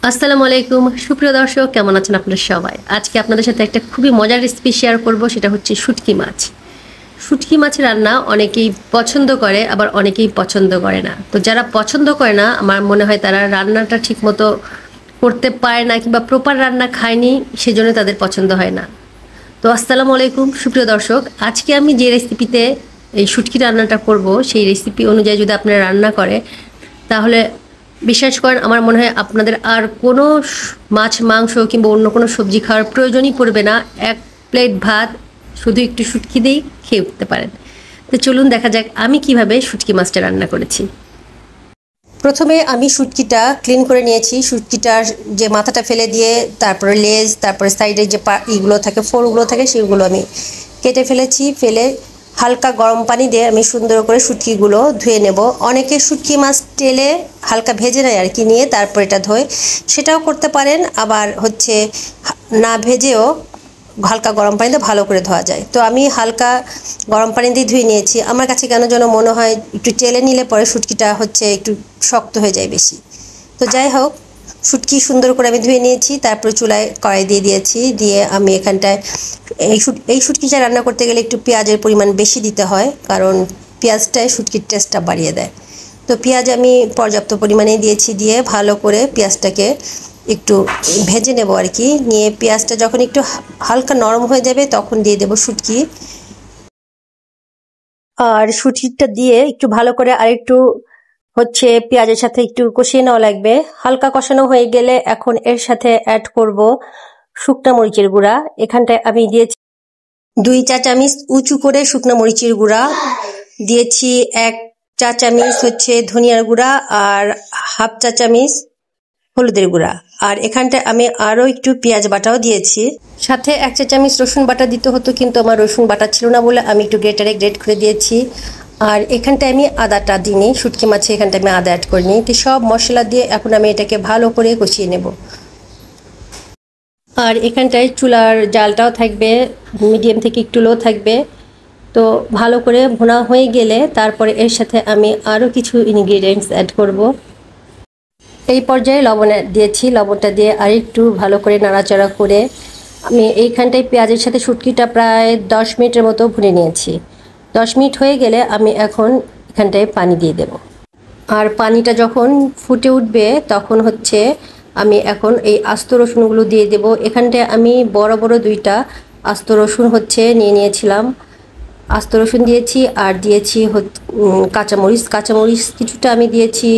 আসসালামু আলাইকুম সুপ্রিয় দর্শক, কেমন আছেন আপনারা সবাই? আজকে আপনাদের সাথে একটা খুবই মজার রেসিপি শেয়ার করব, সেটা হচ্ছে শুটকি মাছ। শুটকি মাছের রান্না অনেকেই পছন্দ করে, আবার অনেকেই পছন্দ করে না। তো যারা পছন্দ করে না, আমার মনে হয় তারা রান্নাটা ঠিকমতো করতে পারে না, কিংবা প্রপার রান্না খায়নি, সেজন্য তাদের পছন্দ হয় না। তো আসসালামু আলাইকুম সুপ্রিয় দর্শক, আজকে আমি যে রেসিপিতে এই শুটকি রান্নাটা করব, সেই রেসিপি অনুযায়ী যদি আপনারা রান্না করে, তাহলে বিশ্বাস করেন আমার মনে হয় আপনাদের আর কোনো মাছ মাংস কিংবা অন্য কোনো সবজি খাওয়ার প্রয়োজনই পড়বে না। এক প্লেট ভাত শুধু একটু শুটকি দিয়েই খেয়ে উঠতে পারেন। তো চলুন দেখা যাক আমি কিভাবে শুটকি মাছটা রান্না করেছি। প্রথমে আমি শুটকিটা ক্লিন করে নিয়েছি। শুটকিটার যে মাথাটা ফেলে দিয়ে তারপরে লেজ, তারপরে সাইডে যে ইগুলো থাকে, ফোরগুলো থাকে, সেগুলো আমি কেটে ফেলেছি। ফেলে হালকা গরম পানি দিয়ে আমি সুন্দর করে শুটকিগুলো ধুয়ে নেব। অনেকে শুটকি মাছ তেলে হালকা ভেজে নেয় আর কি, নিয়ে তারপর এটা ধোয়, সেটাও করতে পারেন। আবার হচ্ছে না ভেজেও হালকা গরম পানিতে ভালো করে ধোয়া যায়। তো আমি হালকা গরম পানি দিয়ে ধুয়ে নিয়েছি। আমার কাছে কেন যেন মনে হয় একটু তেলে নিলে পরে শুটকিটা হচ্ছে একটু শক্ত হয়ে যায় বেশি। তো যাই হোক, শুটকি সুন্দর করে আমি ধুয়ে নিয়েছি। তারপরে চুলায় কড়াই দিয়ে দিয়েছি। দিয়ে আমি এখানটায় এই শুটকিটা রান্না করতে গেলে একটু পেঁয়াজের পরিমাণ বেশি দিতে হয়, কারণ পেঁয়াজটাই শুটকির টেস্টটা বাড়িয়ে দেয়। তো পেঁয়াজ আমি পর্যাপ্ত পরিমাণে দিয়েছি। দিয়ে ভালো করে পেঁয়াজটাকে একটু ভেজে নেব আর কি। নিয়ে পেঁয়াজটা যখন একটু হালকা নরম হয়ে যাবে, তখন দিয়ে দেব শুটকি। আর শুটকিটা দিয়ে একটু ভালো করে আরেকটু হচ্ছে পেঁয়াজের সাথে একটু কষিয়ে নেওয়া লাগবে। হালকা কষানো হয়ে গেলে এখন এর সাথে অ্যাড করব শুকনা মরিচের গুঁড়া। এখানটায় আমি দিয়েছি 2 চা চামচ উঁচু করে শুকনা মরিচের গুঁড়া, দিয়েছি 1 চা চামচ হচ্ছে ধনিয়ার গুঁড়া, আর হাফ চা চামচ হলুদের গুঁড়া। আর এখানটায় আমি আরও একটু পেঁয়াজ বাটাও দিয়েছি। সাথে 1 চা চামচ রসুন বাটা দিতে হতো, কিন্তু আমার রসুন বাটা ছিল না বলে আমি একটু গ্রেটারে গ্রেট করে দিয়েছি। আর এখানটায় আমি আদাটা দিইনি, শুটকি মাছে এখানটায় আমি আদা অ্যাড করিনি। তো সব মশলা দিয়ে এখন আমি এটাকে ভালো করে কষিয়ে নেব। আর এখানটায় চুলার জালটাও থাকবে মিডিয়াম থেকে একটু লো থাকবে। তো ভালো করে ভুনা হয়ে গেলে তারপরে এর সাথে আমি আরও কিছু ইনগ্রিডিয়েন্টস অ্যাড করব। এই পর্যায়ে লবণ দিয়েছি। লবণটা দিয়ে আরেকটু ভালো করে নাড়াচাড়া করে আমি এইখানটায় পেঁয়াজের সাথে শুটকিটা প্রায় 10 মিনিটের মতো ভুনে নিয়েছি। 10 মিনিট হয়ে গেলে আমি এখন এখানটায় পানি দিয়ে দেব। আর পানিটা যখন ফুটে উঠবে তখন হচ্ছে আমি এখন এই আস্ত রসুনগুলো দিয়ে দেব। এখানটায় আমি বড় বড় 2টা আস্ত রসুন হচ্ছে নিয়ে নিয়েছিলাম। আস্ত রসুন দিয়েছি, আর দিয়েছি কাঁচামরিচ কিছুটা আমি দিয়েছি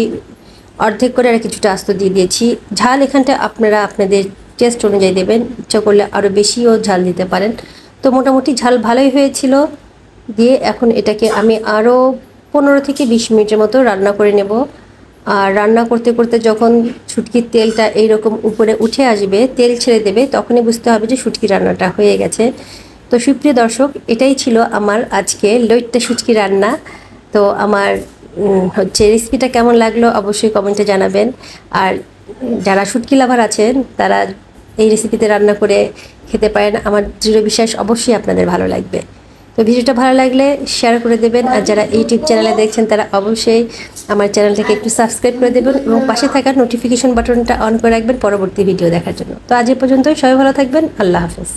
অর্ধেক করে, আর কিছুটা আস্ত দিয়ে দিয়েছি। ঝাল এখানটা আপনারা আপনাদের টেস্ট অনুযায়ী দেবেন, ইচ্ছা করলে আরও বেশিও ঝাল দিতে পারেন। তো মোটামুটি ঝাল ভালোই হয়েছিল। দিয়ে এখন এটাকে আমি আরও 15 থেকে 20 মিনিটের মতো রান্না করে নেব। আর রান্না করতে করতে যখন শুটকির তেলটা এইরকম উপরে উঠে আসবে, তেল ছেড়ে দেবে, তখনই বুঝতে হবে যে শুটকি রান্নাটা হয়ে গেছে। তো সুপ্রিয় দর্শক, এটাই ছিল আমার আজকে লইট্টা শুটকি রান্না। তো আমার হচ্ছে রেসিপিটা কেমন লাগলো অবশ্যই কমেন্টে জানাবেন। আর যারা শুটকি লাভার আছেন তারা এই রেসিপিতে রান্না করে খেতে পারেন। আমার দৃঢ় বিশ্বাস অবশ্যই আপনাদের ভালো লাগবে। তো ভিডিওটা ভালো লাগলে শেয়ার করে দেবেন। আর যারা ইউটিউব চ্যানেলে দেখছেন তারা অবশ্যই আমার চ্যানেলটাকে একটু সাবস্ক্রাইব করে দেবেন এবং পাশে থাকা নোটিফিকেশন বাটনটা অন করে রাখবেন পরবর্তী ভিডিও দেখার জন্য। তো আজ এ পর্যন্তই, সবাই ভালো থাকবেন। আল্লাহ হাফেজ।